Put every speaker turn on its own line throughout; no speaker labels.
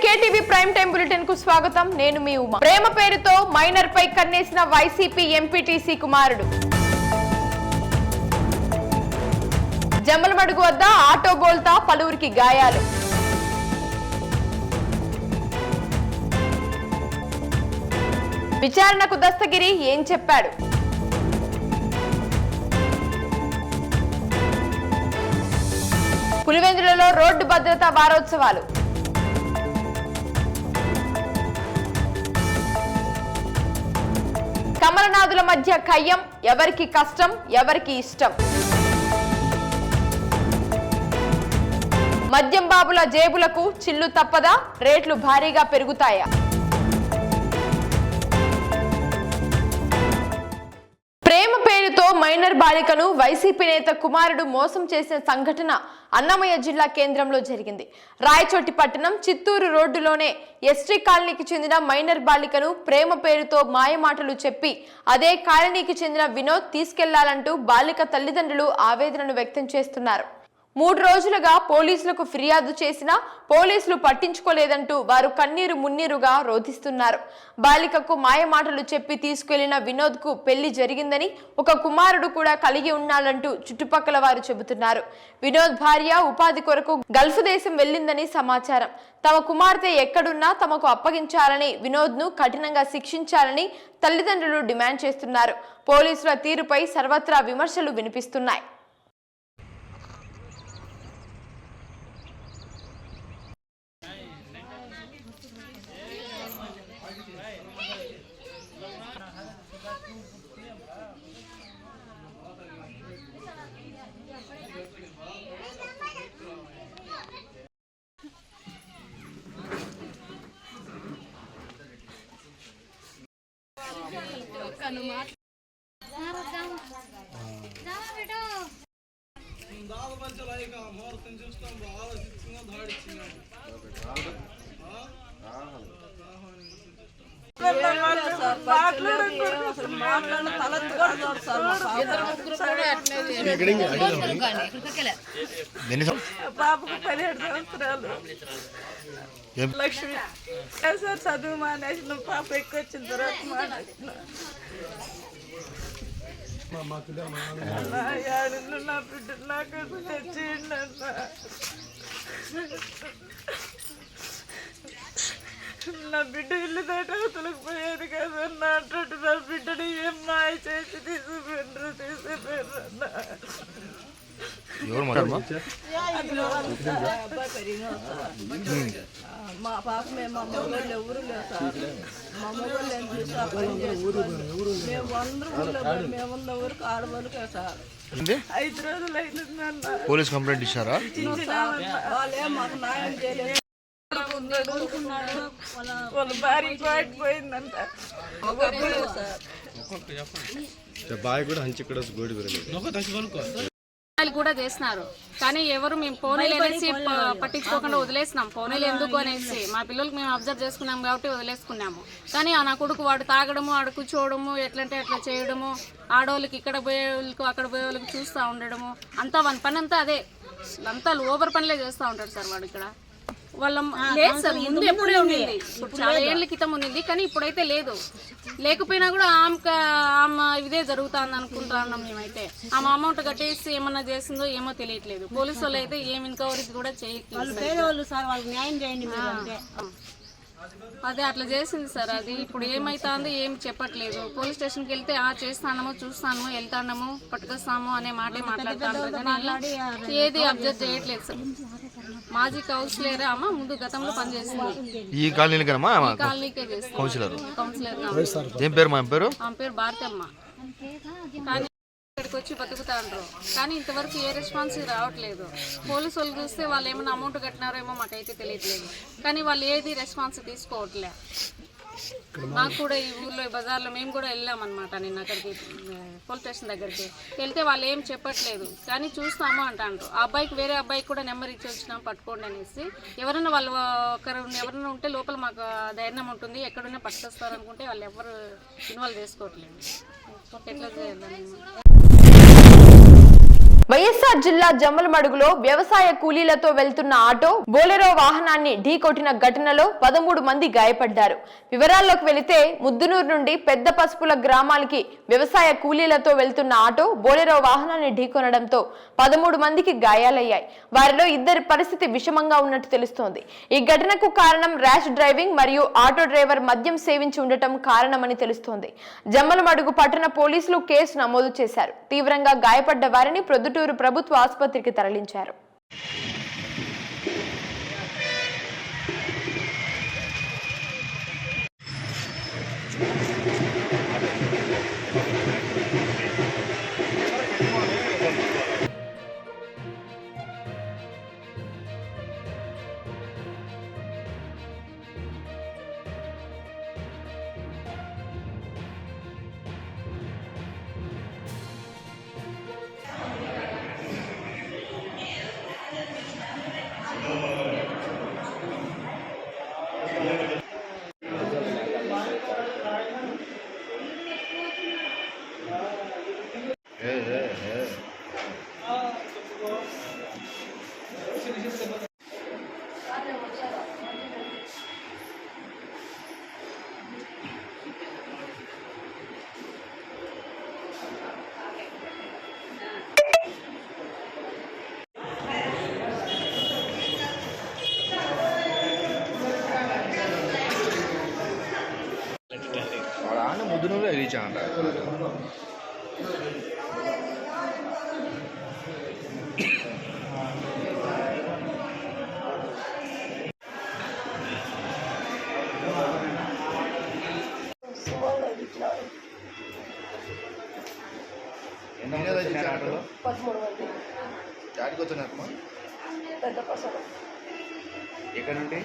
KTV prime time bulletin కు స్వాగతం. నేను మీ ఉమా. ప్రేమ పేరుతో మైనర్ పై కన్నేసిన వైసీపీ ఎంపీటీసీ కుమారుడు. జమ్మలమడుగు వద్ద ఆటో బోల్తా పలువురికి గాయాలు. విచారణకు దస్తగిరి ఏం చెప్పాడు? పులివెందులలో రోడ్డు భద్రతా వారోత్సవాలు. కమలనాథుల మధ్య కయ్యం, ఎవరికి కష్టం ఎవరికి ఇష్టం. మద్యం బాబుల జేబులకు చిల్లు తప్పదా? రేట్లు భారీగా పెరుగుతాయా? ప్రేమ పేరుతో మైనర్ బాలికను వైసీపీ నేత కుమారుడు మోసం చేసిన సంఘటన అన్నమయ్య జిల్లా కేంద్రంలో జరిగింది. రాయచోటి పట్టణం చిత్తూరు రోడ్డులోనే ఎస్టీ కాలనీకి చెందిన మైనర్ బాలికను ప్రేమ పేరుతో మాయమాటలు చెప్పి అదే కాలనీకి చెందిన వినోద్ తీసుకెళ్లాలంటూ బాలిక తల్లిదండ్రులు ఆవేదనను వ్యక్తం చేస్తున్నారు. 3 రోజులుగా పోలీసులకు ఫిర్యాదు చేసినా పోలీసులు పట్టించుకోలేదంటూ వారు కన్నీరు మున్నీరుగా రోధిస్తున్నారు. బాలికకు మాయమాటలు చెప్పి తీసుకెళ్లిన వినోద్ కు పెళ్లి జరిగిందని, ఒక కుమారుడు కూడా కలిగి ఉన్నాడంటూ చుట్టుపక్కల వారు చెబుతున్నారు. వినోద్ భార్య ఉపాధి కొరకు గల్ఫ్ దేశం వెళ్లిందని సమాచారం. తమ కుమార్తె ఎక్కడున్నా తమకు అప్పగించాలని, వినోద్ ను కఠినంగా శిక్షించాలని తల్లిదండ్రులు డిమాండ్ చేస్తున్నారు. పోలీసుల తీరుపై సర్వత్రా విమర్శలు వినిపిస్తున్నాయి.
బాబుకు 17 సంవత్సరాలు. లక్ష్మి సార్ చదువు మానేసిన పాప ఎక్కువ వచ్చిన తర్వాత మానేసిన నా బిడ్డ నాకు తెచ్చిండి అన్న. నా బిడ్డ ఇల్లు దాటి అవతలకు పోయేది కదన్న అంటుంటే నా బిడ్డని ఏం మాయ చేసి తీసిపోయినరు అన్న. మా పాప మేము మా మొగోళ్ళు ఎవరు లేవు సార్. మా మొగోళ్ళు ఏం చూసా మేము అందరూ మేమున్న ఊరికి ఆడవాళ్ళకే సార్. 5 రోజులు అయిందన్న.
పోలీస్ కంప్లైంట్ ఇచ్చారా?
వాళ్ళే మాకు న్యాయం చేయలేదు. వాళ్ళ భార్య పాటిపోయిందంట.
కూడా చేస్తున్నారు కానీ ఎవరు మేము పోనీలు అనేసి పట్టించుకోకుండా వదిలేసినాం. పోనీలు ఎందుకు అనేసి మా పిల్లలకి మేము అబ్జర్వ్ చేసుకున్నాం కాబట్టి వదిలేసుకున్నాము. కానీ నా కొడుకు వాడు తాగడము, ఆడ కూర్చోవడము, ఎట్లంటే అట్లా చేయడము, ఆడవాళ్ళకి ఇక్కడ పోయే వాళ్ళకి అక్కడ పోయే వాళ్ళకి చూస్తూ ఉండడము, అంతా వాని పని అంతా అదే, అంతా ఓవర్ పనిలే చేస్తూ ఉంటాడు సార్ వాడు. ఇక్కడ వాళ్ళ లేదు సార్, ముందు ఎప్పుడే ఉండేది, ఇప్పుడు చాలా ఏళ్ళ క్రితం ఉండింది కానీ ఇప్పుడైతే లేదు. లేకపోయినా కూడా ఆమె ఇదే జరుగుతుంది అనుకుంటున్నాం మేమైతే. ఆమె అమౌంట్ కట్టేసి ఏమన్నా చేసిందో ఏమో తెలియట్లేదు. పోలీసు వాళ్ళు అయితే ఏం ఎన్క్వైరీ కూడా చేయట్లేదు. అదే అట్లా చేసింది సార్. అది ఇప్పుడు ఏమైతుందో ఏం చెప్పట్లేదు. పోలీస్ స్టేషన్కి వెళ్తే చేస్తానము, చూస్తాము, వెళ్తాము, పట్టుకొస్తాము అనే మాటే మాట్లాడుతాను కానీ ఏది అబ్జర్వ్ చేయట్లేదు సార్. మాజీ కౌన్సిలర్ అమ్మ ముందు గతంలో పనిచేసింది.
ఈ కాలనీకే
కౌన్సిలర్.
ఏం పేరు? మా పేరు
భారతి అమ్మ. కానీ ఇక్కడికి వచ్చి బతుకుతాండ్రు కానీ ఇంతవరకు ఏ రెస్పాన్స్ రావట్లేదు. పోలీసు వాళ్ళు చూస్తే వాళ్ళు ఏమైనా అమౌంట్ కట్టినారేమో మాకైతే తెలియట్లేదు కానీ వాళ్ళు ఏది రెస్పాన్స్ తీసుకోవట్లే. మాకు కూడా ఈ ఊర్లో బజార్లో మేము కూడా వెళ్ళామన్నమాట. నేను అక్కడికి పోలీస్ స్టేషన్ దగ్గరికి వెళ్తే వాళ్ళు ఏం చెప్పట్లేదు కానీ చూస్తాము అంటారు. ఆ అబ్బాయికి వేరే అబ్బాయికి కూడా నెంబర్ ఇచ్చి వచ్చినాం పట్టుకోండి అనేసి. ఎవరైనా వాళ్ళు ఎవరైనా ఉంటే లోపల మాకు ధైర్యం ఉంటుంది, ఎక్కడున్నా పట్టుకొస్తారు అనుకుంటే వాళ్ళు ఎవరు ఇన్వాల్వ్ చేసుకోవట్లేదు. ఎట్లా చేయాలి?
వైఎస్ఆర్ జిల్లా జమ్మలమడుగులో వ్యవసాయ కూలీలతో వెళ్తున్న ఆటో బోలెరో వాహనాన్ని ఢీకొట్టిన ఘటనలో 13 మంది గాయపడ్డారు. వివరాల్లోకి వెళితే ముద్దునూరు నుండి పెద్ద పసుపుల గ్రామానికి వ్యవసాయ కూలీలతో వెళ్తున్న ఆటో బోలెరో వాహనాన్ని ఢీకొనడంతో 13 మందికి గాయాలయ్యాయి. వారిలో 2 పరిస్థితి విషమంగా ఉన్నట్టు తెలుస్తోంది. ఈ ఘటనకు కారణం ర్యాష్ డ్రైవింగ్ మరియు ఆటో డ్రైవర్ మద్యం సేవించి ఉండటం కారణమని తెలుస్తోంది. జమ్మలమడుగు పట్టణ పోలీసులు కేసు నమోదు చేశారు. తీవ్రంగా గాయపడ్డ వారిని ప్రొద్దుటూరు ప్రభుత్వ ఆసుపత్రికి తరలించారు.
ముద్దునూరు రీచ్ అంట. ఎంతమంది వచ్చినారు ఆటోలో?
13 మంది.
జాడికి వచ్చినారమ్మా?
పెద్ద పసలు.
ఎక్కడ నుండి?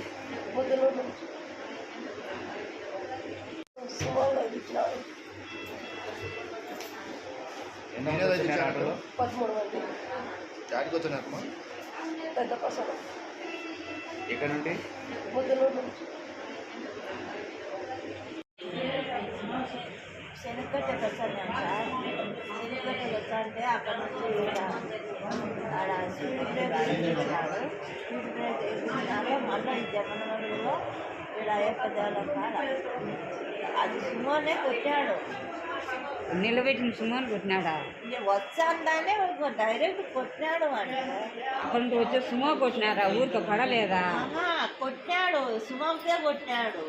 ముద్దునూరు నుంచి.
ఎంతమంది వచ్చినారు ఆటోలో?
13 మంది.
జాడికి వచ్చినారమ్మా?
పెద్ద పసలు.
ఎక్కడ నుండి?
ముద్దునూరు నుంచి.
శనగకట్టెలు వచ్చాను సార్. శనగకట్టెలు వచ్చాయంటే అక్కడ నుంచి ఆడ స్పీడ్ బ్రేక్ వేయించినాడు. స్పీడ్ బ్రేక్ వేయించినారు. మళ్ళీ ఈ జమ్మలమడుగులో ఇక్కడ అయ్యప్ప దేవాలయం కాడ అది సుమోనే కొట్టాడు.
నిలబెట్టిన సుమోని కొట్టినాడా?
వచ్చాందానే డైరెక్ట్ కొట్టినాడు. అంటే
అక్కడ నుంచి వచ్చే సుమో కొట్టినారా? ఊరితో పడలేదా?
కొట్టినాడు, సుమోకే కొట్టినాడు.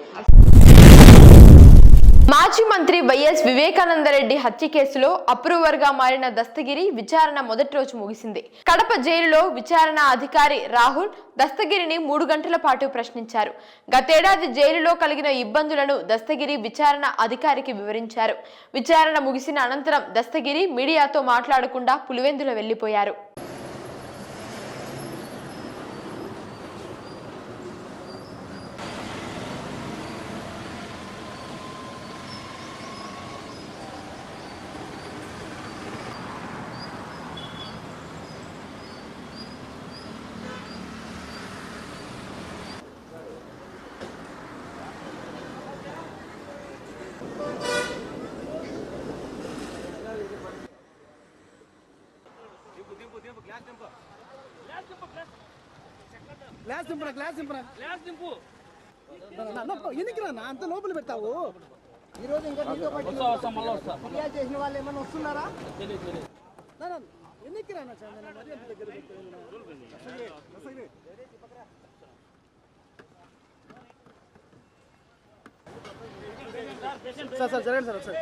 మాజీ మంత్రి వైఎస్ వివేకానందరెడ్డి హత్య కేసులో అప్రూవర్ గా మారిన దస్తగిరి విచారణ మొదటి రోజు ముగిసింది. కడప జైలులో విచారణ అధికారి రాహుల్ దస్తగిరిని 3 గంటల పాటు ప్రశ్నించారు. గతేడాది జైలులో కలిగిన ఇబ్బందులను దస్తగిరి విచారణ అధికారికి వివరించారు. విచారణ ముగిసిన అనంతరం దస్తగిరి మీడియాతో మాట్లాడకుండా పులివెందుల వెళ్లిపోయారు.
అంత లోపల పెడతావు. ఈ రోజు ఇంకా ఫిర్యాదు చేసిన వాళ్ళు ఏమైనా వస్తున్నారా? ఎన్నికి రానా సార్ జరగండి సార్ ఒకసారి.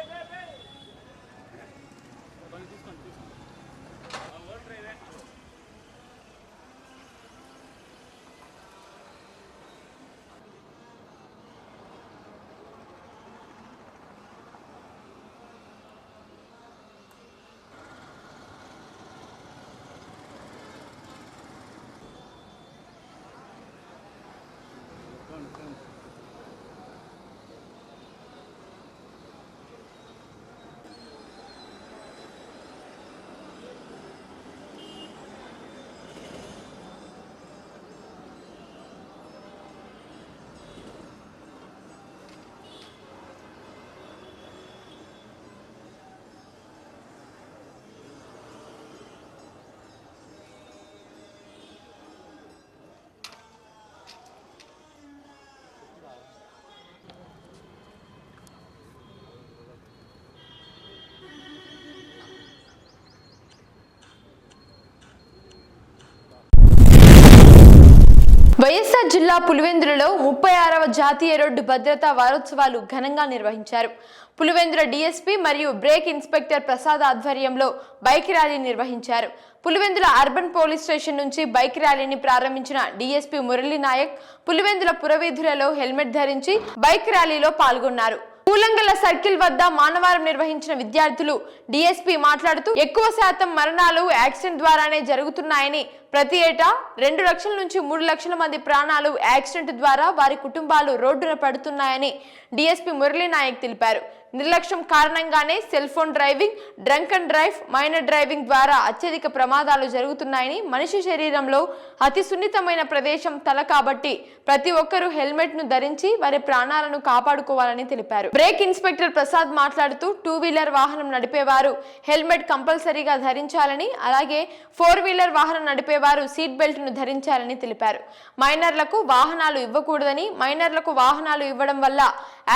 వైఎస్ఆర్ జిల్లా పులివెందులలో 36వ జాతీయ రోడ్డు భద్రతా వారోత్సవాలు ఘనంగా నిర్వహించారు. పులివెందుల డీఎస్పీ మరియు బ్రేక్ ఇన్స్పెక్టర్ ప్రసాద్ ఆధ్వర్యంలో బైక్ ర్యాలీ నిర్వహించారు. పులివెందుల అర్బన్ పోలీస్ స్టేషన్ నుంచి బైక్ ర్యాలీని ప్రారంభించిన డీఎస్పీ మురళీ నాయక్ పులివెందుల పురవీధులలో హెల్మెట్ ధరించి బైక్ ర్యాలీలో పాల్గొన్నారు. పూలంగల సర్కిల్ వద్ద మానవారం నిర్వహించిన విద్యార్థులు డీఎస్పీ మాట్లాడుతూ ఎక్కువ శాతం మరణాలు యాక్సిడెంట్ ద్వారానే జరుగుతున్నాయని, ప్రతి ఏటా 2 లక్షల నుంచి 3 లక్షల మంది ప్రాణాలు యాక్సిడెంట్ ద్వారా వారి కుటుంబాలు రోడ్డున పడుతున్నాయని డీఎస్పీ మురళీ నాయక్ తెలిపారు. నిర్లక్ష్యం కారణంగానే cell phone driving, drunk and drive, minor driving ద్వారా అత్యధిక ప్రమాదాలు జరుగుతున్నాయని, మనిషి శరీరంలో అతి సున్నితమైన ప్రదేశం తల కాబట్టి ప్రతి ఒక్కరూ హెల్మెట్ ను ధరించి వారి ప్రాణాలను కాపాడుకోవాలని తెలిపారు. బ్రేక్ ఇన్స్పెక్టర్ ప్రసాద్ మాట్లాడుతూ 2 వీలర్ వాహనం నడిపేవారు హెల్మెట్ కంపల్సరీగా ధరించాలని, అలాగే 4 వీలర్ వాహనం నడిపేవారు సీట్ బెల్ట్ ను ధరించాలని తెలిపారు. మైనర్లకు వాహనాలు ఇవ్వకూడదని, మైనర్లకు వాహనాలు ఇవ్వడం వల్ల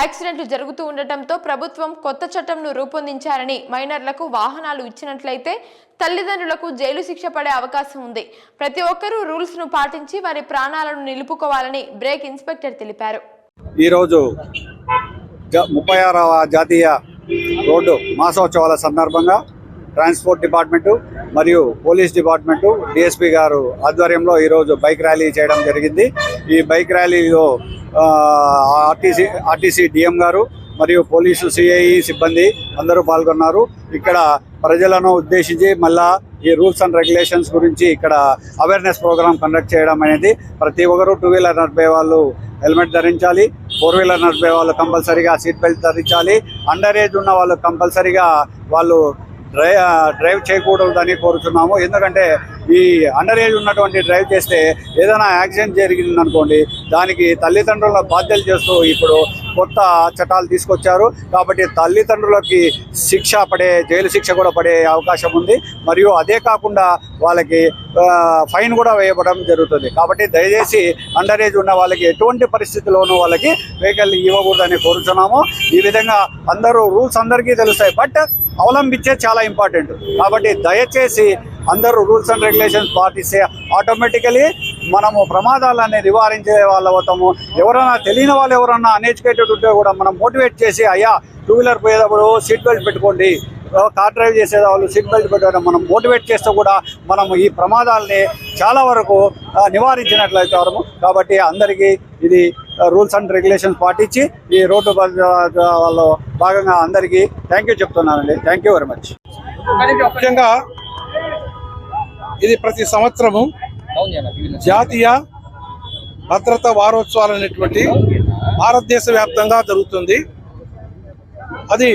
యాక్సిడెంట్లు జరుగుతూ ఉండటంతో ప్రభుత్వం కొత్త చట్టంను రూపొందించారని, మైనర్లకు వాహనాలు ఇచ్చినట్లయితే తల్లిదండ్రులకు జైలు శిక్ష పడే అవకాశం ఉంది. ప్రతి ఒక్కరూ రూల్స్ ను పాటించి వారి ప్రాణాలను నిలుపుకోవాలని బ్రేక్ ఇన్స్పెక్టర్ తెలిపారు.
ఈరోజు 36వ జాతీయ రోడ్డు మాసోత్సవాల సందర్భంగా ట్రాన్స్పోర్ట్ డిపార్ట్మెంటు మరియు పోలీస్ డిపార్ట్మెంటు డిఎస్పీ గారు ఆధ్వర్యంలో ఈరోజు బైక్ ర్యాలీ చేయడం జరిగింది. ఈ బైక్ ర్యాలీలో ఆర్టీసీ డిఎం గారు మరియు పోలీసు సిఐ సిబ్బంది అందరూ పాల్గొన్నారు. ఇక్కడ ప్రజలను ఉద్దేశించి మళ్ళా ఈ రూల్స్ అండ్ రెగ్యులేషన్స్ గురించి ఇక్కడ అవేర్నెస్ ప్రోగ్రామ్ కండక్ట్ చేయడం అనేది, ప్రతి ఒక్కరు 2 వీలర్ నడిపే వాళ్ళు హెల్మెట్ ధరించాలి, 4 వీలర్ నడిపే వాళ్ళు కంపల్సరీగా సీట్ బెల్ట్ ధరించాలి, అండర్ ఏజ్ ఉన్న వాళ్ళు కంపల్సరీగా వాళ్ళు డ్రైవ్ చేయకూడదని కోరుతున్నాము. ఎందుకంటే ఈ అండర్ ఏజ్ ఉన్నటువంటి డ్రైవ్ చేస్తే ఏదైనా యాక్సిడెంట్ జరిగిందనుకోండి, దానికి తల్లిదండ్రుల బాధ్యతలు చేస్తూ ఇప్పుడు కొత్త చట్టాలు తీసుకొచ్చారు. కాబట్టి తల్లిదండ్రులకి జైలు శిక్ష కూడా పడే అవకాశం ఉంది. మరియు అదే కాకుండా వాళ్ళకి ఫైన్ కూడా వేయబడడం జరుగుతుంది. కాబట్టి దయచేసి అండర్ ఏజ్ ఉన్న వాళ్ళకి ఎటువంటి పరిస్థితుల్లోనూ వాళ్ళకి వెహికల్ ఇవ్వకూడదని కోరుతున్నాము. ఈ విధంగా అందరూ రూల్స్ అందరికీ తెలుస్తాయి, బట్ అవలంబించే చాలా ఇంపార్టెంట్. కాబట్టి దయచేసి అందరూ రూల్స్ అండ్ రెగ్యులేషన్స్ పాటిస్తే ఆటోమేటికలీ మనము ప్రమాదాలన్నీ నివారించే వాళ్ళు అవుతాము. ఎవరైనా తెలియని వాళ్ళు ఎవరన్నా అన్ఎడ్యుకేటెడ్ ఉంటే కూడా మనం మోటివేట్ చేసి, అయ్యా 2 వీలర్ పోయేటప్పుడు సీట్ బెల్ట్ పెట్టుకోండి, కార్ డ్రైవ్ చేసే వాళ్ళు సీట్ బెల్ట్ పెట్టడం మనం మోటివేట్ చేస్తే కూడా మనం ఈ ప్రమాదాలని చాలా వరకు నివారించినట్లయితే. కాబట్టి అందరికీ ఇది రూల్స్ అండ్ రెగ్యులేషన్స్ పాటించి ఈ రోడ్డు వాళ్ళు భాగంగా అందరికీ థ్యాంక్ యూ చెప్తున్నానండి. Thank you very much.
ముఖ్యంగా ఇది ప్రతి సంవత్సరము జాతీయ భద్రతా వారోత్సవాలు అనేటువంటి భారతదేశ వ్యాప్తంగా జరుగుతుంది. అది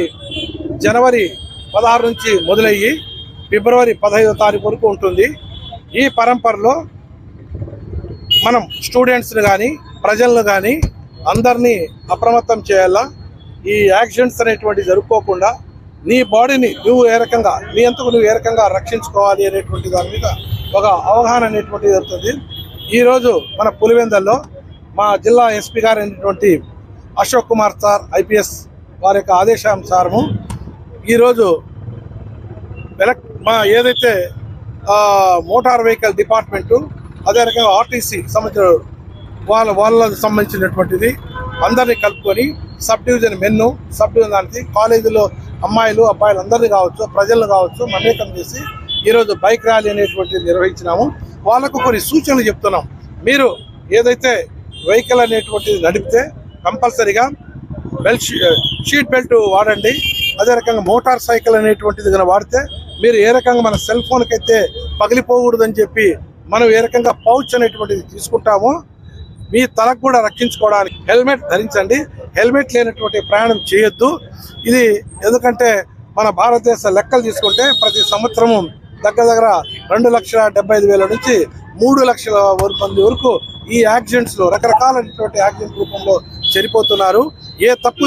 జనవరి 16 నుంచి మొదలయ్యి ఫిబ్రవరి 15వ తారీఖు వరకు ఉంటుంది. ఈ పరంపరలో మనం స్టూడెంట్స్ని కానీ ప్రజలను కానీ అందరినీ అప్రమత్తం చేయాలా. ఈ యాక్సిడెంట్స్ అనేటువంటి జరుపుకోకుండా నీ బాడీని నువ్వు ఏ రకంగా, నీ అంతకు నువ్వు ఏ రకంగా రక్షించుకోవాలి అనేటువంటి దాని మీద ఒక అవగాహన అనేటువంటిది జరుగుతుంది. ఈరోజు మన పులివెందుల్లో మా జిల్లా ఎస్పీ గారు అయినటువంటి అశోక్ కుమార్ సార్ ఐపీఎస్ వారి యొక్క ఆదేశానుసారము ఈరోజు మా ఏదైతే మోటార్ వెహికల్ డిపార్ట్మెంటు, అదే రకంగా ఆర్టీసీ సంబంధించిన వాళ్ళకి సంబంధించినటువంటిది అందరినీ కలుపుకొని sub division men, sub division దానికి కాలేజీలో అమ్మాయిలు అబ్బాయిలు అందరినీ కావచ్చు, ప్రజలను కావచ్చు మమేకం చేసి ఈరోజు బైక్ ర్యాలీ అనేటువంటిది నిర్వహించినాము. వాళ్ళకు కొన్ని సూచనలు చెప్తున్నాం. మీరు ఏదైతే వెహికల్ అనేటువంటిది నడిపితే కంపల్సరీగా షీట్ బెల్ట్ వాడండి. అదే రకంగా మోటార్ సైకిల్ అనేటువంటిది కనుక వాడితే మీరు ఏ రకంగా మన సెల్ ఫోన్కి అయితే పగిలిపోకూడదని చెప్పి మనం ఏ రకంగా పౌచ్ అనేటువంటిది తీసుకుంటామో మీ తలకు కూడా రక్షించుకోవడానికి హెల్మెట్ ధరించండి. హెల్మెట్ లేనటువంటి ప్రయాణం చేయొద్దు. ఇది ఎందుకంటే మన భారతదేశ లెక్కలు తీసుకుంటే ప్రతి సంవత్సరము దగ్గర 2,75,000 నుంచి 3 లక్షల మంది వరకు ఈ యాక్సిడెంట్స్లో రకరకాలైనటువంటి యాక్సిడెంట్ రూపంలో చనిపోతున్నారు. ఏ తప్పు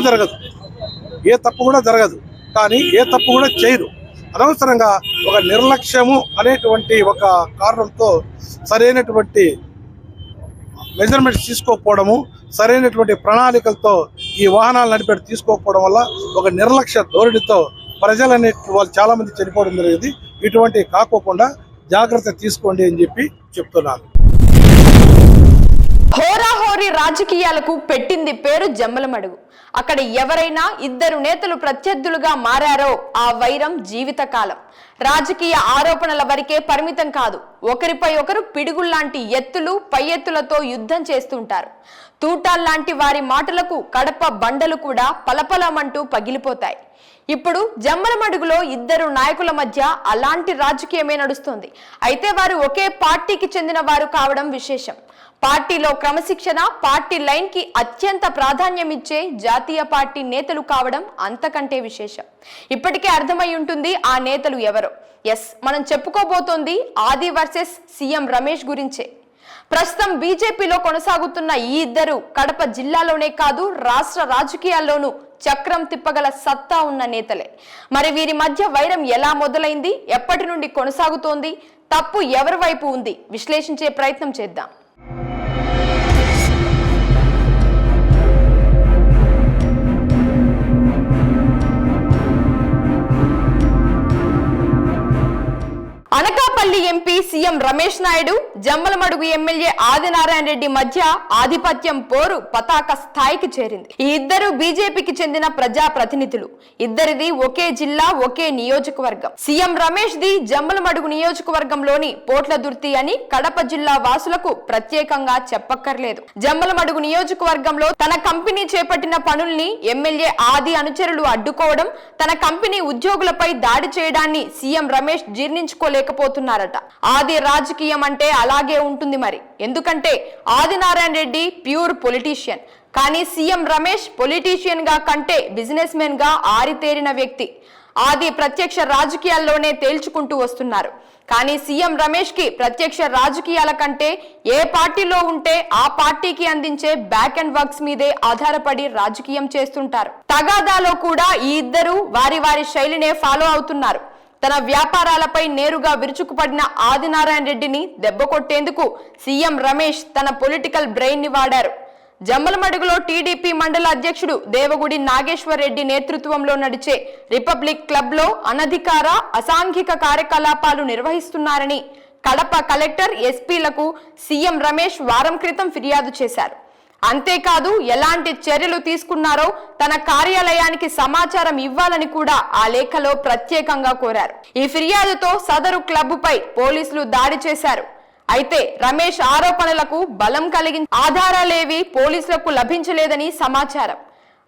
కూడా జరగదు, కానీ ఏ తప్పు కూడా చేయరు. అనవసరంగా ఒక నిర్లక్ష్యము అనేటువంటి ఒక కారణంతో సరైనటువంటి మెజర్మెంట్స్ తీసుకోకపోవడము, సరైనటువంటి ప్రణాళికలతో ఈ వాహనాలు నడిపేట తీసుకోకపోవడం వల్ల ఒక నిర్లక్ష్య ధోరణితో ప్రజలనే వాళ్ళు చాలా మంది చనిపోవడం జరిగింది. ఇటువంటి కాకోకుండా జాగ్రత్త తీసుకోండి అని చెప్పి చెప్తున్నాను.
హోరాహోరీ రాజకీయాలకు పెట్టింది పేరు జమ్మలమడుగు. అక్కడ ఎవరైనా ఇద్దరు నేతలు ప్రత్యర్థులుగా మారారో ఆ వైరం జీవితకాలం. రాజకీయ ఆరోపణల వరకే పరిమితం కాదు, ఒకరిపై ఒకరు పిడుగుల్లాంటి ఎత్తులు పై ఎత్తులతో యుద్ధం చేస్తుంటారు. తూటాల్లాంటి వారి మాటలకు కడప బండలు కూడా పలపలమంటూ పగిలిపోతాయి. ఇప్పుడు జమ్మలమడుగులో ఇద్దరు నాయకుల మధ్య అలాంటి రాజకీయమే నడుస్తుంది. అయితే వారు ఒకే పార్టీకి చెందిన వారు కావడం విశేషం. పార్టీలో క్రమశిక్షణ, పార్టీ లైన్ కి అత్యంత ప్రాధాన్యం ఇచ్చే జాతీయ పార్టీ నేతలు కావడం అంతకంటే విశేషం. ఇప్పటికే అర్థమై ఉంటుంది ఆ నేతలు ఎవరో. మనం చెప్పుకోబోతోంది ఆది వర్సెస్ సీఎం రమేష్ గురించే. ప్రస్తుతం బీజేపీలో కొనసాగుతున్న ఈ ఇద్దరు కడప జిల్లాలోనే కాదు, రాష్ట్ర రాజకీయాల్లోనూ చక్రం తిప్పగల సత్తా ఉన్న నేతలే. మరి వీరి మధ్య వైరం ఎలా మొదలైంది, ఎప్పటి నుండి కొనసాగుతోంది, తప్పు ఎవరి వైపు ఉంది, విశ్లేషించే ప్రయత్నం చేద్దాం. Anakapalli MP CM Ramesh Naidu, Jammalamadugu MLA Adinarayana Reddy మధ్య ఆధిపత్యం పోరు పతాక స్థాయికి చేరింది. ఈ ఇద్దరు బీజేపీకి చెందిన ప్రజా ప్రతినిధులు. ఇద్దరిది ఒకే జిల్లా, ఒకే నియోజకవర్గం. సీఎం రమేష్ ది జమ్మలమడుగు నియోజకవర్గంలోని పోట్లదుర్తి అని కడప జిల్లా వాసులకు ప్రత్యేకంగా చెప్పక్కర్లేదు. జమ్మలమడుగు నియోజకవర్గంలో తన కంపెనీ చేపట్టిన పనుల్ని ఎమ్మెల్యే ఆది అనుచరులు అడ్డుకోవడం, తన కంపెనీ ఉద్యోగులపై దాడి చేయడాన్ని సీఎం రమేష్ జీర్ణించుకోలేకపోతున్నారట. ఆది రాజకీయం అంటే అలాగే ఉంటుంది మరి. ఎందుకంటే ఆదినారాయణ రెడ్డి ప్యూర్ పొలిటీషియన్, కానీ సీఎం రమేష్ పొలిటీషియన్ గా కంటే బిజినెస్ మెన్ గా ఆరితేరిన వ్యక్తి. ఆది ప్రత్యక్ష రాజకీయాల్లోనే తేల్చుకుంటూ వస్తున్నారు. కానీ సీఎం రమేష్ కి ప్రత్యక్ష రాజకీయాల కంటే ఏ పార్టీలో ఉంటే ఆ పార్టీకి అందించే బ్యాక్ అండ్ వర్క్స్ మీదే ఆధారపడి రాజకీయం చేస్తుంటారు. తగాదాలో కూడా ఈ ఇద్దరు వారి వారి శైలినే ఫాలో అవుతున్నారు. తన వ్యాపారాలపై నేరుగా విరుచుకుపడిన ఆదినారాయణ రెడ్డిని దెబ్బ కొట్టేందుకు సీఎం రమేష్ తన పొలిటికల్ బ్రెయిన్ ని వాడారు. జమ్మలమడుగులో టీడీపీ మండల అధ్యక్షుడు దేవగుడి నాగేశ్వర్ రెడ్డి నేతృత్వంలో నడిచే రిపబ్లిక్ క్లబ్ లో అనధికార అసాంఘిక కార్యకలాపాలు నిర్వహిస్తున్నారని కడప కలెక్టర్, ఎస్పీలకు సీఎం రమేష్ వారం క్రితం ఫిర్యాదు చేశారు. అంతేకాదు ఎలాంటి చర్యలు తీసుకున్నారో తన కార్యాలయానికి సమాచారం ఇవ్వాలని కూడా ఆ లేఖలో ప్రత్యేకంగా కోరారు. ఈ ఫిర్యాదుతో సదరు క్లబ్పై పోలీసులు దాడి చేశారు. అయితే రమేష్ ఆరోపణలకు బలం కలిగిన ఆధారాలేవి పోలీసులకు లభించలేదని సమాచారం.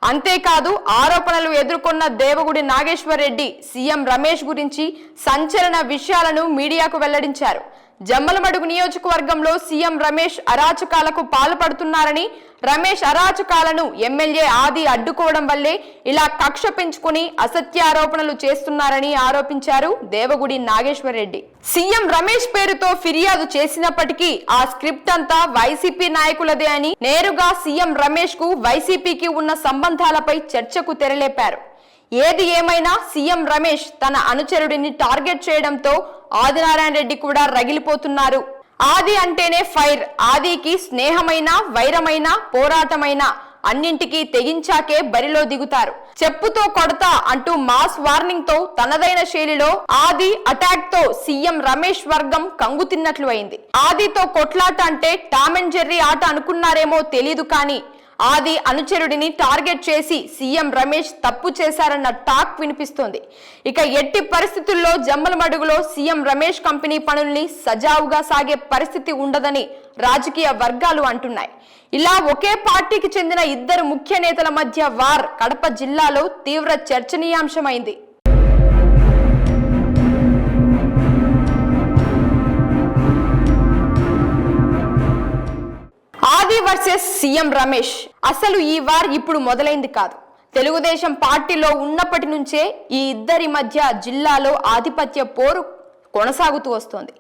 అంతేకాదు ఆరోపణలు ఎదుర్కొన్న దేవగుడి నాగేశ్వర్ రెడ్డి సీఎం రమేష్ గురించి సంచలన విషయాలను మీడియాకు వెల్లడించారు. జమ్మలమడుగు నియోజకవర్గంలో సీఎం రమేష్ అరాచకాలకు పాల్పడుతున్నారని, రమేష్ అరాచకాలను ఎమ్మెల్యే ఆది అడ్డుకోవడం వల్లే ఇలా కక్ష పెంచుకుని అసత్య ఆరోపణలు చేస్తున్నారని ఆరోపించారు దేవగుడి నాగేశ్వర్ రెడ్డి. సీఎం రమేష్ పేరుతో ఫిర్యాదు చేసినప్పటికీ ఆ స్క్రిప్ట్ అంతా వైసీపీ నాయకులదే అని నేరుగా సీఎం రమేష్ కు వైసీపీకి ఉన్న సంబంధాలపై చర్చకు తెరలేపారు. ఏది ఏమైనా సీఎం రమేష్ తన అనుచరుడిని టార్గెట్ చేయడంతో ఆదినారాయణ రెడ్డి కూడా రగిలిపోతున్నారు. ఆది అంటేనే ఫైర్. ఆదికి స్నేహమైన, వైరమైన, పోరాటమైన అన్నింటికీ తెగించాకే బరిలో దిగుతారు. చెప్పుతో కొడతా అంటూ మాస్ వార్నింగ్ తో తనదైన శైలిలో ఆది అటాక్ తో సీఎం రమేష్ వర్గం కంగు తిన్నట్లు అయింది. ఆదితో కొట్లాట అంటే టామ్ అండ్ జెర్రీ ఆట అనుకున్నారేమో తెలీదు, కానీ ఆది అనుచరుడిని టార్గెట్ చేసి సీఎం రమేష్ తప్పు చేశారన్న టాక్ వినిపిస్తోంది. ఇక ఎట్టి పరిస్థితుల్లో జమ్మలమడుగులో సీఎం రమేష్ కంపెనీ పనుల్ని సజావుగా సాగే పరిస్థితి ఉండదని రాజకీయ వర్గాలు అంటున్నాయి. ఇలా ఒకే పార్టీకి చెందిన ఇద్దరు ముఖ్య నేతల మధ్య వార్ కడప జిల్లాలో తీవ్ర చర్చనీయాంశమైంది. ఆది వర్సెస్ సీఎం రమేష్. అసలు ఈ వార్ ఇప్పుడు మొదలైంది కాదు. తెలుగుదేశం పార్టీలో ఉన్నప్పటి నుంచే ఈ ఇద్దరి మధ్య జిల్లాలో ఆధిపత్య పోరు కొనసాగుతూ వస్తోంది.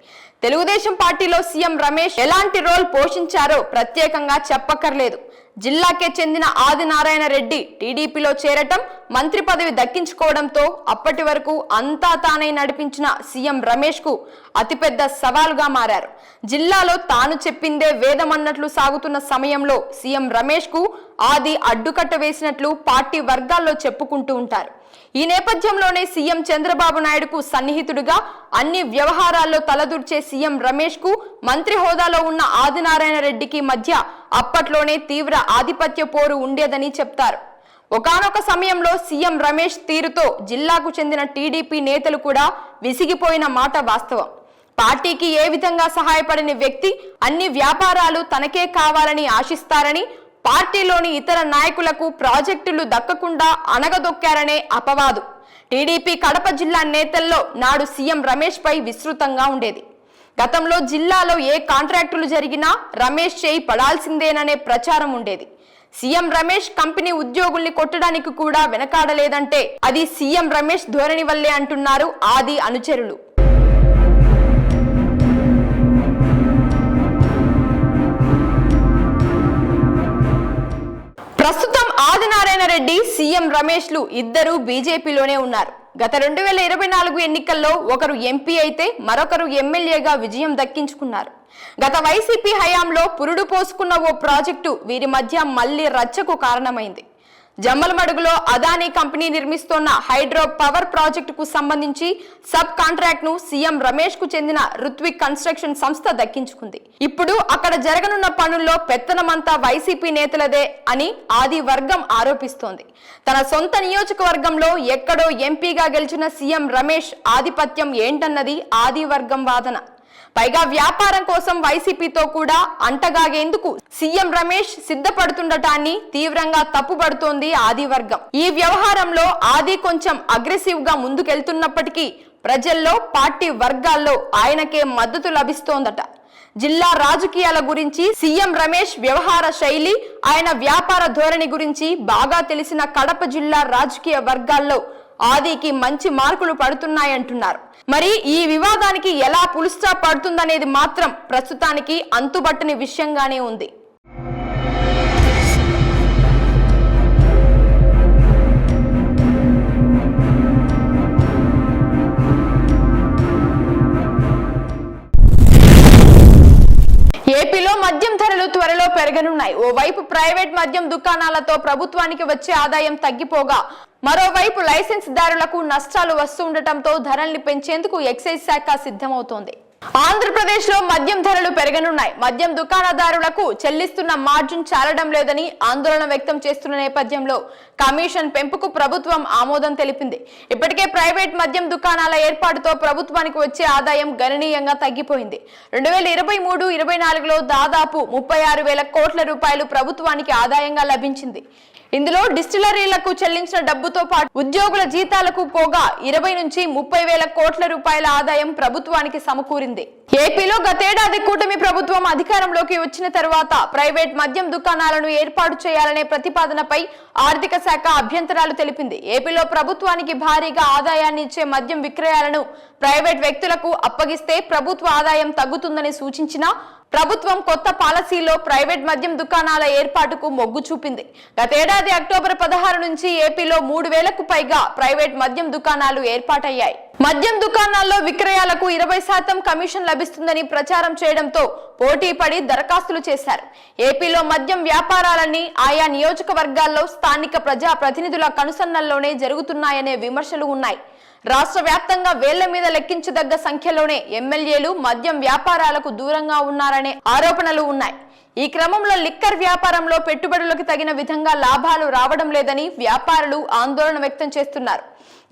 తెలుగుదేశం పార్టీలో సీఎం రమేష్ ఎలాంటి రోల్ పోషించారో ప్రత్యేకంగా చెప్పక్కర్లేదు. జిల్లాకే చెందిన ఆదినారాయణ రెడ్డి టీడీపీలో చేరటం, మంత్రి పదవి దక్కించుకోవడంతో అప్పటి వరకు అంతా తానై నడిపించిన సీఎం రమేష్ కు అతిపెద్ద సవాలుగా మారారు. జిల్లాలో తాను చెప్పిందే వేదమన్నట్లు సాగుతున్న సమయంలో సీఎం రమేష్ కు ఆది అడ్డుకట్ట వేసినట్లు పార్టీ వర్గాల్లో చెప్పుకుంటూ ఉంటారు. ఈ నేపథ్యంలోనే సీఎం చంద్రబాబు నాయుడుకు సన్నిహితుడిగా అన్ని వ్యవహారాల్లో తలదూర్చే సీఎం రమేష్ కు మంత్రి హోదాలో ఉన్న ఆదినారాయణ రెడ్డికి మధ్య అప్పట్లోనే తీవ్ర ఆధిపత్య పోరు ఉండేదని చెప్తారు. ఒకానొక సమయంలో సీఎం రమేష్ తీరుతో జిల్లాకు చెందిన టీడీపీ నేతలు కూడా విసిగిపోయిన మాట వాస్తవం. పార్టీకి ఏ విధంగా సహాయపడని వ్యక్తి అన్ని వ్యాపారాలు తనకే కావాలని ఆశిస్తారని, పార్టీలోని ఇతర నాయకులకు ప్రాజెక్టులు దక్కకుండా అణగదొక్కారనే అపవాదు టీడీపీ కడప జిల్లా నేతల్లో నాడు సీఎం రమేష్ పై విస్తృతంగా ఉండేది. గతంలో జిల్లాలో ఏ కాంట్రాక్టులు జరిగినా రమేష్ చేయి పడాల్సిందేననే ప్రచారం ఉండేది. సీఎం రమేష్ కంపెనీ ఉద్యోగుల్ని కొట్టడానికి కూడా వెనకాడలేదంటే అది సీఎం రమేష్ ధోరణి వల్లే అంటున్నారు ఆది అనుచరులు. ప్రస్తుతం ఆదినారాయణ రెడ్డి, సీఎం రమేష్ లు ఇద్దరు బీజేపీలోనే ఉన్నారు. గత 2024 ఎన్నికల్లో ఒకరు ఎంపీ అయితే మరొకరు ఎమ్మెల్యేగా విజయం దక్కించుకున్నారు. గత వైసీపీ హయాంలో పురుడు పోసుకున్న ఓ ప్రాజెక్టు వీరి మధ్య మళ్లీ రచ్చకు కారణమైంది. జమ్మలమడుగులో అదానీ కంపెనీ నిర్మిస్తోన్న హైడ్రో పవర్ ప్రాజెక్టుకు సంబంధించి సబ్ కాంట్రాక్ట్ ను సీఎం రమేష్ కు చెందిన రుత్విక్ కన్స్ట్రక్షన్ సంస్థ దక్కించుకుంది. ఇప్పుడు అక్కడ జరగనున్న పనుల్లో పెత్తనమంతా వైసీపీ నేతలదే అని ఆది వర్గం ఆరోపిస్తోంది. తన సొంత నియోజకవర్గంలో ఎక్కడో ఎంపీగా గెలిచిన సీఎం రమేష్ ఆధిపత్యం ఏంటన్నది ఆది వర్గం వాదన. పైగా వ్యాపారం కోసం వైసీపీతో కూడా అంటగాగేందుకు సీఎం రమేష్ సిద్ధపడుతుండటాన్ని తీవ్రంగా తప్పుపడుతోంది ఆది వర్గం. ఈ వ్యవహారంలో ఆది కొంచెం అగ్రెసివ్ గా ముందుకెళ్తున్నప్పటికీ ప్రజల్లో, పార్టీ వర్గాల్లో ఆయనకే మద్దతు లభిస్తోందట. జిల్లా రాజకీయాల గురించి, సీఎం రమేష్ వ్యవహార శైలి, ఆయన వ్యాపార ధోరణి గురించి బాగా తెలిసిన కడప జిల్లా రాజకీయ వర్గాల్లో ఆదికి మంచి మార్కులు పడుతున్నాయంటున్నారు. మరి ఈ వివాదానికి ఎలా ఫుల్ స్టాప్ పడుతుందనేది మాత్రం ప్రస్తుతానికి అంతుబట్టని విషయంగానే ఉంది. ఏపీలో మద్యం ధరలు త్వరలో పెరగనున్నాయి. ఓవైపు ప్రైవేట్ మద్యం దుకాణాలతో ప్రభుత్వానికి వచ్చే ఆదాయం తగ్గిపోగా, మరోవైపు లైసెన్స్ దారులకు నష్టాలు వస్తుండటంతో ధరల్ని పెంచేందుకు ఎక్సైజ్ శాఖ సిద్ధమవుతోంది. ఆంధ్రప్రదేశ్ లో మద్యం ధరలు పెరగనున్నాయి. మద్యం దుకాణదారులకు చెల్లిస్తున్న మార్జిన్ చాలడం లేదని ఆందోళన వ్యక్తం చేస్తున్న నేపథ్యంలో కమిషన్ పెంపుకు ప్రభుత్వం ఆమోదం తెలిపింది. ఇప్పటికే ప్రైవేట్ మద్యం దుకాణాల ఏర్పాటుతో ప్రభుత్వానికి వచ్చే ఆదాయం గణనీయంగా తగ్గిపోయింది. 2023-24లో దాదాపు 36,000 కోట్ల రూపాయలు ప్రభుత్వానికి ఆదాయంగా లభించింది. ఇందులో డిస్టిలరీలకు చెల్లించిన డబ్బుతో పాటు ఉద్యోగుల జీతాలకు పోగా 20 నుంచి 30,000 కోట్ల రూపాయల ఆదాయం ప్రభుత్వానికి సమకూరింది. ఏపీలో గతేడాది కూటమి ప్రభుత్వం అధికారంలోకి వచ్చిన తర్వాత ప్రైవేట్ మద్యం దుకాణాలను ఏర్పాటు చేయాలనే ప్రతిపాదనపై ఆర్థిక శాఖ అభ్యంతరాలు తెలిపింది. ఏపీలో ప్రభుత్వానికి భారీగా ఆదాయాన్ని ఇచ్చే మద్యం విక్రయాలను ప్రైవేట్ వ్యక్తులకు అప్పగిస్తే ప్రభుత్వ ఆదాయం తగ్గుతుందని సూచించినా ప్రభుత్వం కొత్త పాలసీలో ప్రైవేట్ మద్యం దుకాణాల ఏర్పాటుకు మొగ్గు చూపింది. గతేడాది అక్టోబర్ 16 నుంచి ఏపీలో 3,000కు పైగా ప్రైవేట్ మద్యం దుకాణాలు ఏర్పాటయ్యాయి. మద్యం దుకాణాల్లో విక్రయాలకు 20% కమిషన్ లభిస్తుందని ప్రచారం చేయడంతో పోటీ పడి దరఖాస్తులు చేశారు. ఏపీలో మద్యం వ్యాపారాలన్నీ ఆయా నియోజకవర్గాల్లో స్థానిక ప్రజా ప్రతినిధుల కనుసన్నల్లోనే జరుగుతున్నాయనే విమర్శలు ఉన్నాయి. రాష్ట్ర వ్యాప్తంగా వేళ్ల మీద లెక్కించదగ్గ సంఖ్యలోనే ఎమ్మెల్యేలు మద్యం వ్యాపారాలకు దూరంగా ఉన్నారనే ఆరోపణలు ఉన్నాయి. ఈ క్రమంలో లిక్కర్ వ్యాపారంలో పెట్టుబడులకు తగిన విధంగా లాభాలు రావడం లేదని వ్యాపారులు ఆందోళన వ్యక్తం చేస్తున్నారు.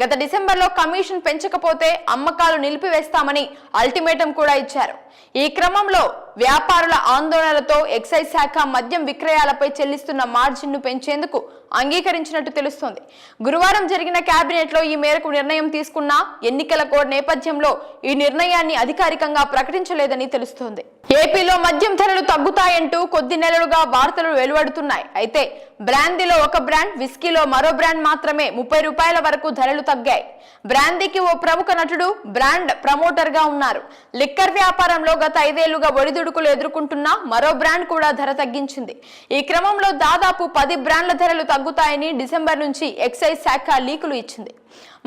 గత డిసెంబర్లో కమిషన్ పెంచకపోతే అమ్మకాలు నిలిపివేస్తామని అల్టిమేటం కూడా ఇచ్చారు. ఈ క్రమంలో వ్యాపారుల ఆందోళనలతో ఎక్సైజ్ శాఖ మద్యం విక్రయాలపై చెల్లిస్తున్న మార్జిన్ ను పెంచేందుకు అంగీకరించినట్టు తెలుస్తోంది. గురువారం జరిగిన కేబినెట్ లో ఈ మేరకు నిర్ణయం తీసుకున్న ఎన్నికల కోడ్ నేపథ్యంలో ఈ నిర్ణయాన్ని అధికారికంగా ప్రకటించలేదని తెలుస్తోంది. ఏపీలో మద్యం ధరలు తగ్గుతాయంటూ కొద్ది నెలలుగా వార్తలు వెలువడుతున్నాయి. అయితే బ్రాందీలో ఒక బ్రాండ్, విస్కీలో మరో బ్రాండ్ మాత్రమే 30 రూపాయల వరకు ధరలు తగ్గాయి. బ్రాందీకి ఓ ప్రముఖ నటుడు బ్రాండ్ ప్రమోటర్ గా ఉన్నారు. లిక్కర్ వ్యాపారంలో గత 5 ఏళ్లుగా ఒడిదుడుకులు ఎదుర్కొంటున్న మరో బ్రాండ్ కూడా ధర తగ్గించింది. ఈ క్రమంలో దాదాపు 10 బ్రాండ్ల ధరలు తగ్గుతాయని డిసెంబర్ నుంచి ఎక్సైజ్ శాఖ లీకులు ఇచ్చింది.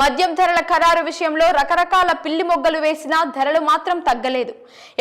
మద్యం ధరల ఖరారు విషయంలో రకరకాల పిల్లి మొగ్గలు వేసినా ధరలు మాత్రం తగ్గలేదు.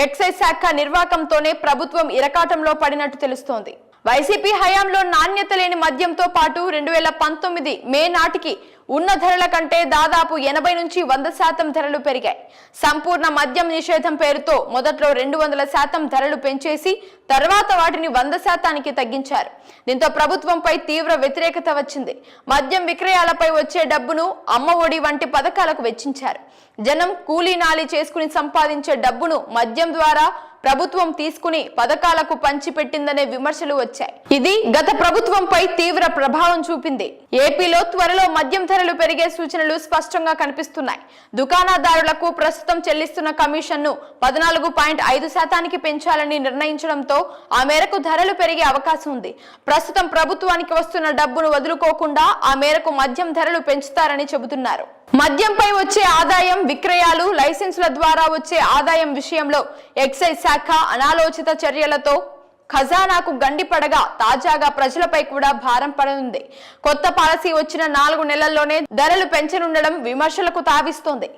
ఎక్సైజ్ శాఖ నిర్వాకంతోనే ప్రభుత్వం ఇరకాటంలో పడినట్టు తెలుస్తోంది. వైసీపీ హయాంలో నాణ్యత లేని మద్యంతో పాటు 2019 మే నాటికి ఉన్న ధరల కంటే దాదాపు 80 నుంచి 100% ధరలు పెరిగాయి. సంపూర్ణ మద్యం నిషేధం పేరుతో మొదట్లో 200% ధరలు పెంచేసి తర్వాత వాటిని 100%కి తగ్గించారు. దీంతో ప్రభుత్వంపై తీవ్ర వ్యతిరేకత వచ్చింది. మద్యం విక్రయాలపై వచ్చే డబ్బును అమ్మ ఒడి వంటి పథకాలకు వెచ్చించారు. జనం కూలీ నాలి చేసుకుని సంపాదించే డబ్బును మద్యం ద్వారా ప్రభుత్వం తీసుకుని పథకాలకు పంచిపెట్టిందనే విమర్శలు వచ్చాయి. ఇది గత ప్రభుత్వంపై తీవ్ర ప్రభావం చూపింది. ఏపీలో త్వరలో మద్యం ధరలు పెరిగే సూచనలు స్పష్టంగా కనిపిస్తున్నాయి. దుకాణదారులకు ప్రస్తుతం చెల్లిస్తున్న కమిషన్ను 14.5%కి పెంచాలని నిర్ణయించడంతో ఆ మేరకు ధరలు పెరిగే అవకాశం ఉంది. ప్రస్తుతం ప్రభుత్వానికి వస్తున్న డబ్బును వదులుకోకుండా ఆ మేరకు మద్యం ధరలు పెంచుతారని చెబుతున్నారు. మద్యంపై వచ్చే ఆదాయం, విక్రయాలు, లైసెన్సుల ద్వారా వచ్చే ఆదాయం విషయంలో ఎక్సైజ్ శాఖ అనాలోచిత చర్యలతో ఖజానాకు గండిపడగా తాజాగా ప్రజలపై కూడా భారం పడనుంది. కొత్త పాలసీ వచ్చిన 4 నెలల్లోనే ధరలు పెంచనుండడం విమర్శలకు తావిస్తోంది.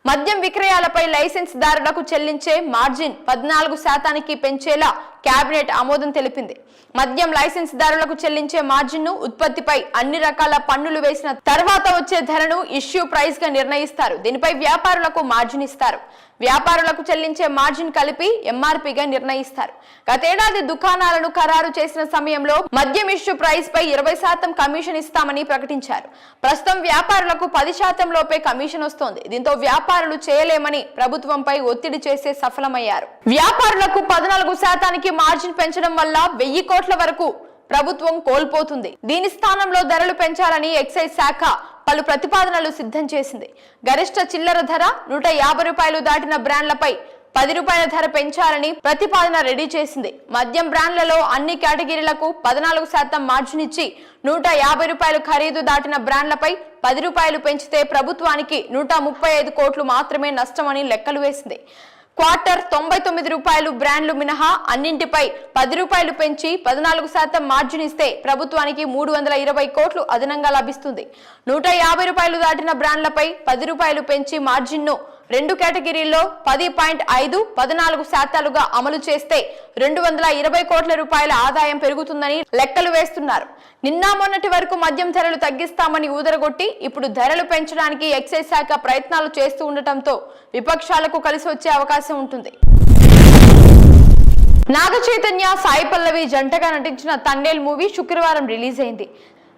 మద్యం విక్రయాలపై లైసెన్స్ దారులకు చెల్లించే మార్జిన్ 14%కి పెంచేలా కేబినెట్ ఆమోదం తెలిపింది. మద్యం లైసెన్స్ దారులకు చెల్లించే మార్జిన్ ను ఉత్పత్తిపై అన్ని రకాల పన్నులు వేసిన తర్వాత వచ్చే ధరను ఇష్యూ ప్రైస్ గా నిర్ణయిస్తారు. దీనిపై వ్యాపారులకు మార్జిన్ ఇస్తారు. వ్యాపారులకు చెల్లించే మార్జిన్ కలిపి ఎంఆర్పీగా నిర్ణయిస్తారు. గతేడాది దుకాణాలను ఖరారు చేసిన సమయంలో మద్యం ఇష్యూ ప్రైస్ పై 20% కమిషన్ ఇస్తామని ప్రకటించారు. ప్రస్తుతం వ్యాపారులకు 10% లోపే కమిషన్ వస్తోంది. దీంతో వ్యాపారులు చేయలేమని ప్రభుత్వంపై ఒత్తిడి చేసే సఫలమయ్యారు. వ్యాపారులకు 14%కి మార్జిన్ పెంచడం వల్ల 1000 కోట్ల వరకు ప్రభుత్వం కోల్పోతుంది. దీని స్థానంలో ధరలు పెంచాలని ఎక్సైజ్ శాఖ పలు ప్రతిపాదనలు సిద్ధం చేసింది. గరిష్ట చిల్లర ధర 150 రూపాయలు దాటిన బ్రాండ్లపై 10 రూపాయల ధర పెంచాలని ప్రతిపాదన రెడీ చేసింది. మద్యం బ్రాండ్లలో అన్ని కేటగిరీలకు 14% మార్జిన్ ఇచ్చి 150 రూపాయలు ఖరీదు దాటిన బ్రాండ్లపై 10 రూపాయలు పెంచితే ప్రభుత్వానికి 135 కోట్లు మాత్రమే నష్టమని లెక్కలు వేసింది. క్వార్టర్ 99 రూపాయలు బ్రాండ్లు మినహా అన్నింటిపై 10 రూపాయలు పెంచి 14% మార్జిన్ ఇస్తే ప్రభుత్వానికి 320 కోట్లు అదనంగా లభిస్తుంది. 150 రూపాయలు దాటిన బ్రాండ్లపై 10 రూపాయలు పెంచి మార్జిన్ ను 2 కేటగిరీల్లో 10.5, 14%లుగా అమలు చేస్తే 220 కోట్ల రూపాయల ఆదాయం పెరుగుతుందని లెక్కలు వేస్తున్నారు. నిన్న మొన్నటి వరకు మద్యం ధరలు తగ్గిస్తామని ఊదరగొట్టి ఇప్పుడు ధరలు పెంచడానికి ఎక్సైజ్ శాఖ ప్రయత్నాలు చేస్తూ ఉండటంతో విపక్షాలకు కలిసి వచ్చే అవకాశం ఉంటుంది. నాగ చైతన్య, సాయి పల్లవి జంటగా నటించిన తండేల్ మూవీ శుక్రవారం రిలీజ్ అయింది.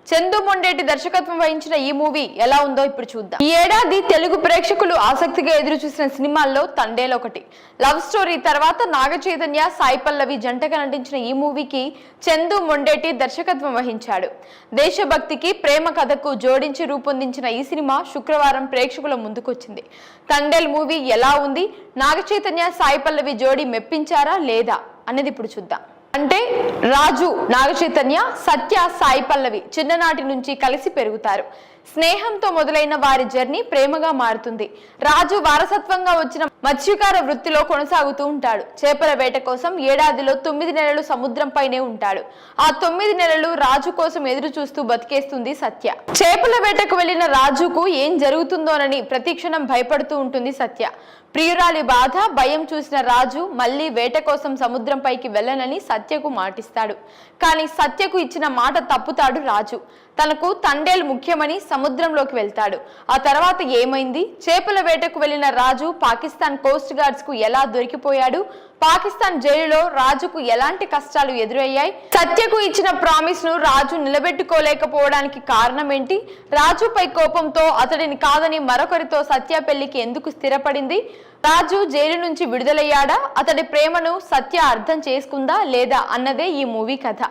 చందు మొండేటి దర్శకత్వం వహించిన ఈ మూవీ ఎలా ఉందో ఇప్పుడు చూద్దాం. ఈ ఏడాది తెలుగు ప్రేక్షకులు ఆసక్తిగా ఎదురు చూసిన సినిమాల్లో తండేల్ ఒకటి. లవ్ స్టోరీ తర్వాత నాగ చైతన్య, సాయి పల్లవి జంటగా నటించిన ఈ మూవీకి చందు మొండేటి దర్శకత్వం వహించాడు. దేశభక్తికి, ప్రేమ కథకు జోడించి రూపొందించిన ఈ సినిమా శుక్రవారం ప్రేక్షకుల ముందుకొచ్చింది. తండేల్ మూవీ ఎలా ఉంది, నాగ చైతన్య, సాయి పల్లవి జోడీ మెప్పించారా లేదా అనేది ఇప్పుడు చూద్దాం. అంటే రాజు, నాగ చైతన్య, సత్య, సాయి పల్లవి చిన్ననాటి నుంచి కలిసి పెరుగుతారు. స్నేహంతో మొదలైన వారి జర్నీ ప్రేమగా మారుతుంది. రాజు వారసత్వంగా వచ్చిన మత్స్యకార వృత్తిలో కొనసాగుతూ ఉంటాడు. చేపల వేట కోసం ఏడాదిలో 9 నెలలు సముద్రంపైనే ఉంటాడు. ఆ 9 నెలలు రాజు కోసం ఎదురు చూస్తూ బతికేస్తుంది సత్య. చేపల వేటకు వెళ్లిన రాజుకు ఏం జరుగుతుందోనని ప్రతిక్షణం భయపడుతూ ఉంటుంది సత్య. ప్రియురాలి బాధ, భయం చూసిన రాజు మళ్లీ వేట కోసం సముద్రంపైకి వెళ్ళనని సత్యకు మాటిస్తాడు. కానీ సత్యకు ఇచ్చిన మాట తప్పుతాడు రాజు. తనకు తండేల్ ముఖ్యమని సముద్రంలోకి వెళ్తాడు. ఆ తర్వాత ఏమైంది? చేపల వేటకు వెళ్లిన రాజు పాకిస్తాన్ కోస్ట్ గార్డ్స్ కు ఎలా దొరికిపోయాడు? పాకిస్తాన్ జైలులో రాజుకు ఎలాంటి కష్టాలు ఎదురయ్యాయి? సత్యకు ఇచ్చిన ప్రామిస్ ను రాజు నిలబెట్టుకోలేకపోవడానికి కారణం ఏంటి? రాజుపై కోపంతో అతడిని కాదని మరొకరితో సత్య పెళ్లికి ఎందుకు స్థిరపడింది? రాజు జైలు నుంచి విడుదలయ్యాడా? అతడి ప్రేమను సత్య అర్థం చేసుకుందా లేదా అన్నదే ఈ మూవీ కథ.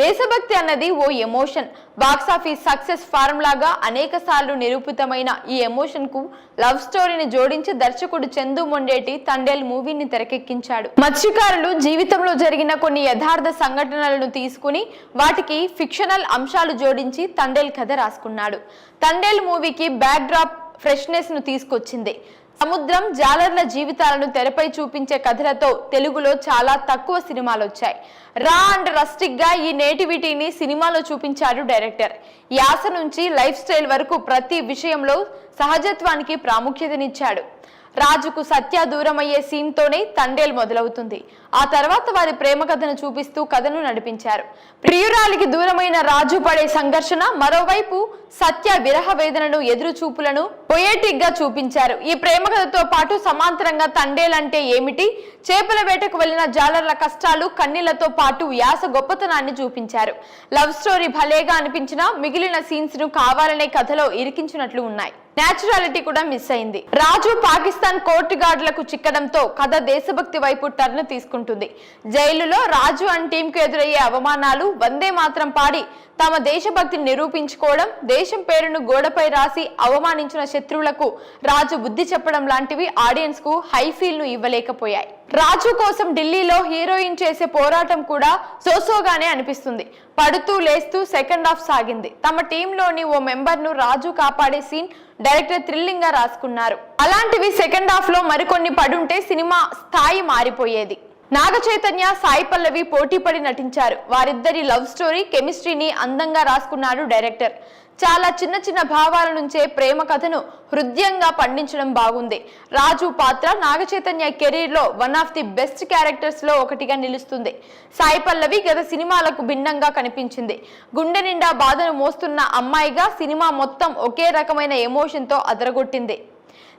దేశభక్తి అన్నది ఓ ఎమోషన్. బాక్సాఫీస్ సక్సెస్ ఫార్ములాగా అనేక సార్లు నిరూపితమైన ఈ ఎమోషన్ కు లవ్ స్టోరీని జోడించి దర్శకుడు చందు మొండేటి తండేల్ మూవీని తెరకెక్కించాడు. మత్స్యకారులు జీవితంలో జరిగిన కొన్ని యథార్థ సంఘటనలను తీసుకుని వాటికి ఫిక్షనల్ అంశాలు జోడించి తండేల్ కథ రాసుకున్నాడు. తండేల్ మూవీకి బ్యాక్ డ్రాప్ ఫ్రెష్నెస్ ను తీసుకొచ్చింది. సముద్రం, జాలర్ల జీవితాలను తెరపై చూపించే కథలతో తెలుగులో చాలా తక్కువ సినిమాలు వచ్చాయి. రా అండ్ రస్టిక్ గా ఈ నేటివిటీని సినిమాలో చూపించాడు డైరెక్టర్. యాస నుంచి లైఫ్ స్టైల్ వరకు ప్రతి విషయంలో సహజత్వానికి ప్రాముఖ్యతనిచ్చాడు. రాజుకు సత్య దూరమయ్యే సీన్ తోనే తండేల్ మొదలవుతుంది. ఆ తర్వాత వారి ప్రేమ కథను చూపిస్తూ కథను నడిపించారు. ప్రియురాలికి దూరమైన రాజు పడే సంఘర్షణ, మరోవైపు సత్య విరహ వేదనను, ఎదురు చూపులను పొయెటిక్ గా చూపించారు. ఈ ప్రేమ కథతో పాటు సమాంతరంగా తండేల్ అంటే ఏమిటి, చేపల వేటకు వెళ్లిన జాలర్ల కష్టాలు, కన్నీళ్లతో పాటు వ్యాస గొప్పతనాన్ని చూపించారు. లవ్ స్టోరీ భలేగా అనిపించినా మిగిలిన సీన్స్ ను కావాలనే కథలో ఇరికించినట్లు ఉన్నాయి. నేచురాలిటీ కూడా మిస్ అయింది. రాజు పాకిస్తాన్ కోర్టు గార్డులకు చిక్కడంతో కథ దేశభక్తి వైపు టర్న్ తీసుకుంటుంది. జైలులో రాజు అండ్ టీం కు ఎదురయ్యే అవమానాలు, వందే మాత్రం పాడి తమ దేశభక్తిని నిరూపించుకోవడం, దేశం పేరును గోడపై రాసి అవమానించిన శత్రువులకు రాజు బుద్ధి చెప్పడం లాంటివి ఆడియన్స్ కు హై ఫీల్ ను ఇవ్వలేకపోయాయి. రాజు కోసం ఢిల్లీలో హీరోయిన్ చేసే పోరాటం కూడా సోసోగానే అనిపిస్తుంది. పడుతూ లేస్తూ సెకండ్ హాఫ్ సాగింది. తమ టీంలోని ఓ మెంబర్ ను రాజు కాపాడే సీన్ డైరెక్టర్ థ్రిల్లింగ్ గా రాసుకున్నారు. అలాంటివి సెకండ్ హాఫ్ లో మరికొన్ని పడుంటే సినిమా స్థాయి మారిపోయేది. నాగ చైతన్య, సాయి పల్లవి పోటీపడి నటించారు. వారిద్దరి లవ్ స్టోరీ, కెమిస్ట్రీని అందంగా రాసుకున్నాడు డైరెక్టర్. చాలా చిన్న చిన్న భావాల నుంచే ప్రేమ కథను హృదయంగా పండించడం బాగుంది. రాజు పాత్ర నాగ చైతన్య కెరీర్ లో one of the best characters లో ఒకటిగా నిలుస్తుంది. సాయి పల్లవి గత సినిమాలకు భిన్నంగా కనిపించింది. గుండె నిండా బాధను మోస్తున్న అమ్మాయిగా సినిమా మొత్తం ఒకే రకమైన ఎమోషన్ తో అదరగొట్టింది.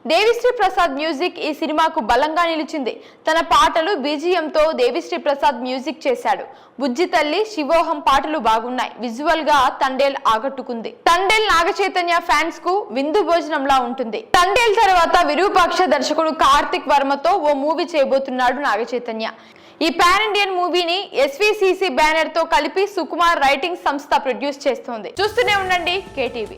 దేవిశ్రీ ప్రసాద్ మ్యూజిక్ ఈ సినిమాకు బలంగా నిలిచింది. తన పాటలు, బీజిఎంతో దేవిశ్రీ ప్రసాద్ మ్యూజిక్ చేశాడు. బుజ్జి తల్లి, శివోహం పాటలు బాగున్నాయి. విజువల్ గా తండేల్ ఆకట్టుకుంది. తండేల్ నాగ చైతన్య ఫ్యాన్స్ కు విందు భోజనంలా ఉంటుంది. తండేల్ తర్వాత విరూపాక్ష దర్శకుడు కార్తిక్ వర్మతో ఓ మూవీ చేయబోతున్నాడు నాగ చైతన్య. ఈ పాన్ ఇండియన్ మూవీని SVCC బ్యానర్ తో కలిపి సుకుమార్ రైటింగ్ సంస్థ ప్రొడ్యూస్ చేస్తోంది. చూస్తూనే ఉండండి KTV.